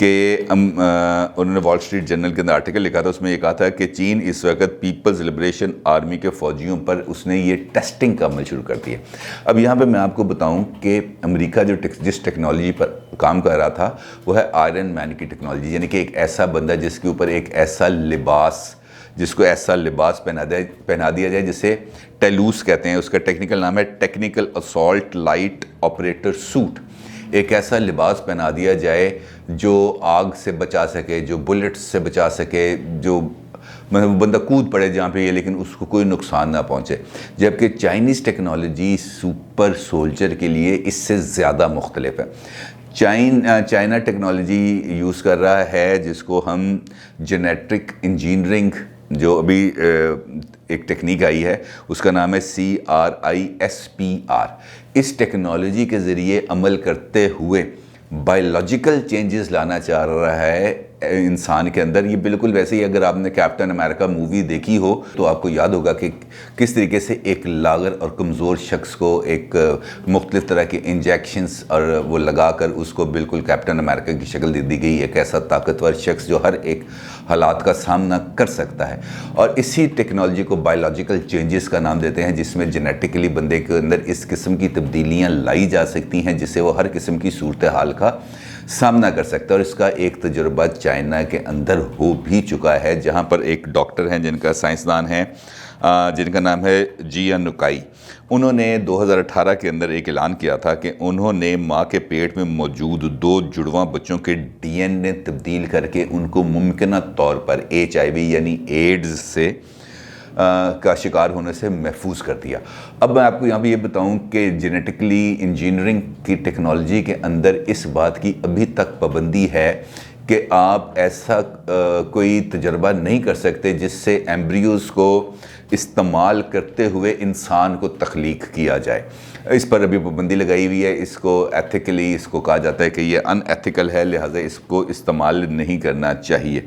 کہ انہوں نے وال اسٹریٹ جرنل کے اندر آرٹیکل لکھا تھا، اس میں یہ کہا تھا کہ چین اس وقت پیپلز لبریشن آرمی کے فوجیوں پر اس نے یہ ٹیسٹنگ کا عمل شروع کر دیا۔ اب یہاں پہ میں آپ کو بتاؤں کہ امریکہ جس ٹیکنالوجی پر کام کر رہا تھا وہ ہے آئرن مین کی ٹیکنالوجی، یعنی کہ ایک ایسا بندہ جس کے اوپر ایک ایسا لباس، جس کو ایسا لباس پہنا دیا جائے جسے ٹیلوس کہتے ہیں، اس کا ٹیکنیکل نام ہے technical assault light operator suit. ایک ایسا لباس پہنا دیا جائے جو آگ سے بچا سکے، جو بلٹس سے بچا سکے، جو مطلب بندہ کود پڑے جہاں پہ یہ لیکن اس کو کوئی نقصان نہ پہنچے، جبکہ چائنیز ٹیکنالوجی سپر سولجر کے لیے اس سے زیادہ مختلف ہے۔ چائنا ٹیکنالوجی یوز کر رہا ہے جس کو ہم جینیٹک انجینئرنگ، جو ابھی ایک ٹیکنیک آئی ہے اس کا نام ہے CRISPR۔ اس ٹیکنالوجی کے ذریعے عمل کرتے ہوئے بائیولوجیکل چینجز لانا چاہ رہا ہے انسان کے اندر۔ یہ بالکل ویسے ہی اگر آپ نے کیپٹن امریکہ مووی دیکھی ہو تو آپ کو یاد ہوگا کہ کس طریقے سے ایک لاغر اور کمزور شخص کو ایک مختلف طرح کے انجیکشنز اور وہ لگا کر اس کو بالکل کیپٹن امریکہ کی شکل دے دی گئی، ایک ایسا طاقتور شخص جو ہر ایک حالات کا سامنا کر سکتا ہے۔ اور اسی ٹیکنالوجی کو بائیولوجیکل چینجز کا نام دیتے ہیں، جس میں جینیٹکلی بندے کے اندر اس قسم کی تبدیلیاں لائی جا سکتی ہیں جس سے وہ ہر قسم کی صورتحال کا سامنا کر سکتا ہے۔ اور اس کا ایک تجربہ چائنا کے اندر ہو بھی چکا ہے، جہاں پر ایک ڈاکٹر ہیں جن کا سائنسدان ہیں جن کا نام ہے جیان نکائی۔ انہوں نے 2018 کے اندر ایک اعلان کیا تھا کہ انہوں نے ماں کے پیٹ میں موجود 2 جڑواں بچوں کے DNA تبدیل کر کے ان کو ممکنہ طور پر HIV یعنی ایڈز سے کا شکار ہونے سے محفوظ کر دیا۔ اب میں آپ کو یہاں پہ یہ بتاؤں کہ جینیٹکلی انجینئرنگ کی ٹیکنالوجی کے اندر اس بات کی ابھی تک پابندی ہے کہ آپ ایسا کوئی تجربہ نہیں کر سکتے جس سے ایمبریوز کو استعمال کرتے ہوئے انسان کو تخلیق کیا جائے۔ اس پر ابھی پابندی لگائی ہوئی ہے، اس کو ایتھیکلی اس کو کہا جاتا ہے کہ یہ ان ایتھیکل ہے، لہٰذا اس کو استعمال نہیں کرنا چاہیے۔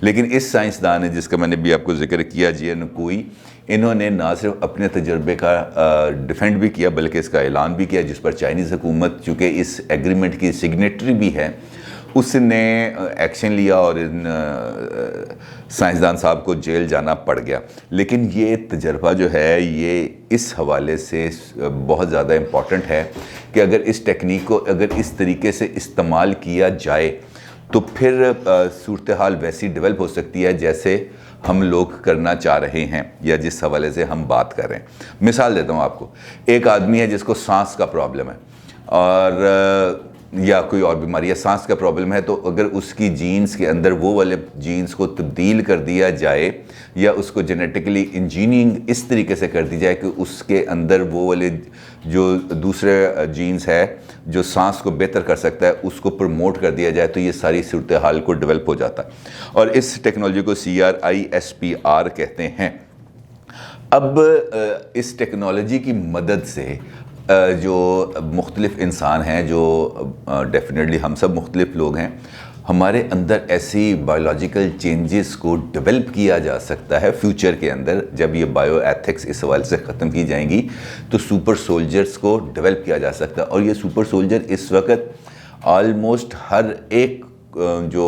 لیکن اس سائنسدان نے جس کا میں نے بھی آپ کو ذکر کیا جیان نکوئی، انہوں نے نہ صرف اپنے تجربے کا ڈیفینڈ بھی کیا بلکہ اس کا اعلان بھی کیا، جس پر چائنیز حکومت چونکہ اس ایگریمنٹ کی سگنیٹری بھی ہے، اس نے ایکشن لیا اور ان سائنسدان صاحب کو جیل جانا پڑ گیا۔ لیکن یہ تجربہ جو ہے یہ اس حوالے سے بہت زیادہ امپورٹنٹ ہے کہ اگر اس ٹیکنیک کو اگر اس طریقے سے استعمال کیا جائے تو پھر صورتحال ویسی ڈیولپ ہو سکتی ہے جیسے ہم لوگ کرنا چاہ رہے ہیں یا جس حوالے سے ہم بات کر رہے ہیں۔ مثال دیتا ہوں آپ کو، ایک آدمی ہے جس کو سانس کا پرابلم ہے اور یا کوئی اور بیماری ہے، سانس کا پرابلم ہے، تو اگر اس کی جینز کے اندر وہ والے جینز کو تبدیل کر دیا جائے یا اس کو جینیٹکلی انجینئرنگ اس طریقے سے کر دی جائے کہ اس کے اندر وہ والے جو دوسرے جینز ہے جو سانس کو بہتر کر سکتا ہے اس کو پروموٹ کر دیا جائے تو یہ ساری صورتحال کو ڈیولپ ہو جاتا ہے، اور اس ٹیکنالوجی کو CRISPR کہتے ہیں۔ اب اس ٹیکنالوجی کی مدد سے جو مختلف انسان ہیں، جو ڈیفینیٹلی ہم سب مختلف لوگ ہیں، ہمارے اندر ایسی بائیولوجیکل چینجز کو ڈیولپ کیا جا سکتا ہے فیوچر کے اندر۔ جب یہ بائیو ایتھکس اس حوالے سے ختم کی جائیں گی تو سپر سولجرز کو ڈیولپ کیا جا سکتا ہے، اور یہ سپر سولجر اس وقت آلموسٹ ہر ایک جو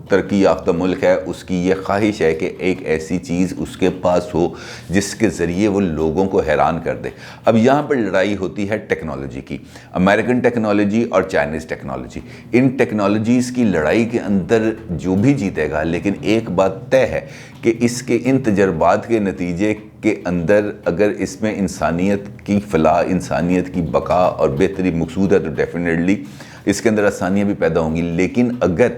ترقی یافتہ ملک ہے اس کی یہ خواہش ہے کہ ایک ایسی چیز اس کے پاس ہو جس کے ذریعے وہ لوگوں کو حیران کر دے۔ اب یہاں پر لڑائی ہوتی ہے ٹیکنالوجی کی، امریکن ٹیکنالوجی اور چائنیز ٹیکنالوجی۔ ان ٹیکنالوجیز کی لڑائی کے اندر جو بھی جیتے گا، لیکن ایک بات طے ہے کہ اس کے ان تجربات کے نتیجے کے اندر اگر اس میں انسانیت کی فلاح، انسانیت کی بقا اور بہتری مقصود ہے تو ڈیفینیٹلی اس کے اندر آسانیاں بھی پیدا ہوں گی۔ لیکن اگر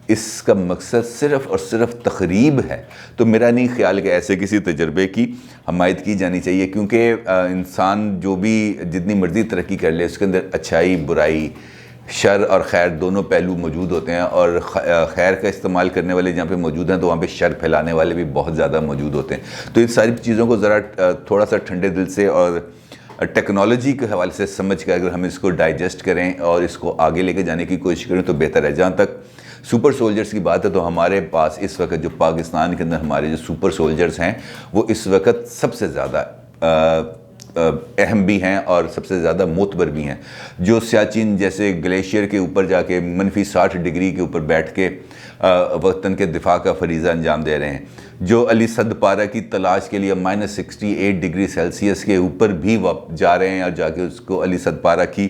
اس کا مقصد صرف اور صرف تخریب ہے تو میرا نہیں خیال کہ ایسے کسی تجربے کی حمایت کی جانی چاہیے، کیونکہ انسان جو بھی جتنی مرضی ترقی کر لے اس کے اندر اچھائی، برائی، شر اور خیر دونوں پہلو موجود ہوتے ہیں، اور خیر کا استعمال کرنے والے جہاں پہ موجود ہیں تو وہاں پہ شر پھیلانے والے بھی بہت زیادہ موجود ہوتے ہیں۔ تو ان ساری چیزوں کو ذرا تھوڑا سا ٹھنڈے دل سے اور ٹیکنالوجی کے حوالے سے سمجھ کر اگر ہم اس کو ڈائجسٹ کریں اور اس کو آگے لے کے جانے کی کوشش کریں تو بہتر ہے۔ جہاں تک سپر سولجرز کی بات ہے تو ہمارے پاس اس وقت جو پاکستان کے اندر ہمارے جو سپر سولجرز ہیں وہ اس وقت سب سے زیادہ اہم بھی ہیں اور سب سے زیادہ معتبر بھی ہیں، جو سیاچن جیسے گلیشیئر کے اوپر جا کے -60 ڈگری کے اوپر بیٹھ کے وطن کے دفاع کا فریضہ انجام دے رہے ہیں، جو علی صد پارہ کی تلاش کے لیے -68 ڈگری سیلسیس کے اوپر بھی جا رہے ہیں اور جا کے اس کو علی صد پارہ کی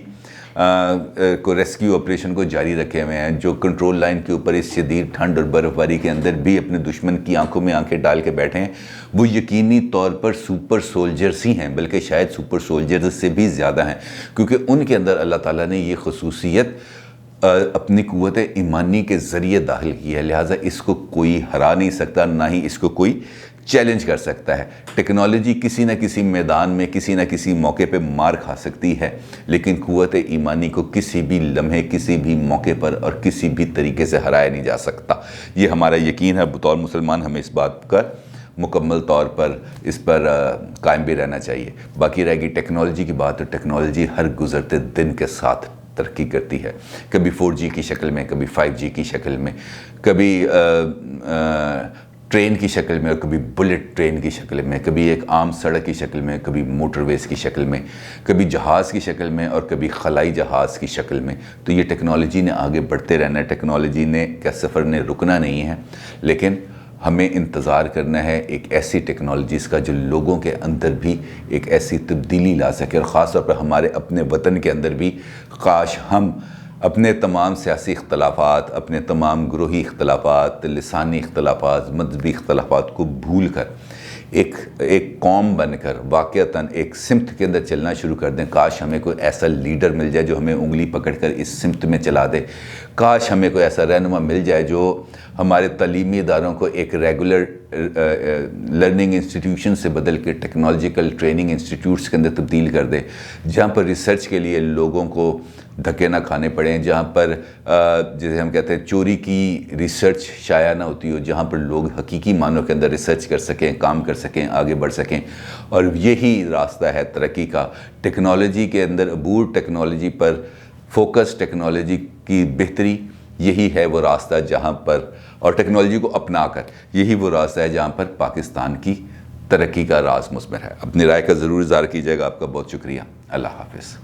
کو ریسکیو آپریشن کو جاری رکھے ہوئے ہیں، جو کنٹرول لائن کے اوپر اس شدید ٹھنڈ اور برف باری کے اندر بھی اپنے دشمن کی آنکھوں میں آنکھیں ڈال کے بیٹھے ہیں، وہ یقینی طور پر سپر سولجرز ہی ہیں، بلکہ شاید سپر سولجرز سے بھی زیادہ ہیں، کیونکہ ان کے اندر اللہ تعالیٰ نے یہ خصوصیت اپنی قوت ایمانی کے ذریعے داخل کی ہے، لہٰذا اس کو کوئی ہرا نہیں سکتا، نہ ہی اس کو کوئی چیلنج کر سکتا ہے۔ ٹیکنالوجی کسی نہ کسی میدان میں کسی نہ کسی موقع پہ مار کھا سکتی ہے، لیکن قوت ایمانی کو کسی بھی لمحے کسی بھی موقع پر اور کسی بھی طریقے سے ہرایا نہیں جا سکتا۔ یہ ہمارا یقین ہے، بطور مسلمان ہمیں اس بات کا مکمل طور پر اس پر قائم بھی رہنا چاہیے۔ باقی رہے گی ٹیکنالوجی کی بات، تو ٹیکنالوجی ہر گزرتے دن کے ساتھ ترقی کرتی ہے، کبھی 4G کی شکل میں، کبھی 5G کی شکل میں، کبھی ٹرین کی شکل میں اور کبھی بلٹ ٹرین کی شکل میں، کبھی ایک عام سڑک کی شکل میں، کبھی موٹر ویز کی شکل میں، کبھی جہاز کی شکل میں اور کبھی خلائی جہاز کی شکل میں۔ تو یہ ٹیکنالوجی نے آگے بڑھتے رہنا ہے، ٹیکنالوجی نے کا سفر نے رکنا نہیں ہے، لیکن ہمیں انتظار کرنا ہے ایک ایسی ٹیکنالوجیز کا جو لوگوں کے اندر بھی ایک ایسی تبدیلی لا سکے، اور خاص طور پر ہمارے اپنے وطن کے اندر بھی کاش ہم اپنے تمام سیاسی اختلافات، اپنے تمام گروہی اختلافات، لسانی اختلافات، مذہبی اختلافات کو بھول کر ایک قوم بن کر واقعتاً ایک سمت کے اندر چلنا شروع کر دیں۔ کاش ہمیں کوئی ایسا لیڈر مل جائے جو ہمیں انگلی پکڑ کر اس سمت میں چلا دے، کاش ہمیں کوئی ایسا رہنما مل جائے جو ہمارے تعلیمی اداروں کو ایک ریگولر لرننگ انسٹیٹیوشن سے بدل کے ٹیکنالوجیکل ٹریننگ انسٹیٹیوٹس کے اندر تبدیل کر دے، جہاں پر ریسرچ کے لیے لوگوں کو دھکے نہ کھانے پڑیں، جہاں پر جسے ہم کہتے ہیں چوری کی ریسرچ شائع نہ ہوتی ہو، جہاں پر لوگ حقیقی معنوں کے اندر ریسرچ کر سکیں، کام کر سکیں، آگے بڑھ سکیں۔ اور یہی راستہ ہے ترقی کا، ٹیکنالوجی کے اندر عبور، ٹیکنالوجی پر فوکس، ٹیکنالوجی کی بہتری، یہی ہے وہ راستہ جہاں پر، اور ٹیکنالوجی کو اپنا کر یہی وہ راستہ ہے جہاں پر پاکستان کی ترقی کا راز مثمر ہے۔ اپنی رائے کا ضرور اظہار کیجیے گا۔ آپ کا بہت شکریہ۔ اللہ حافظ۔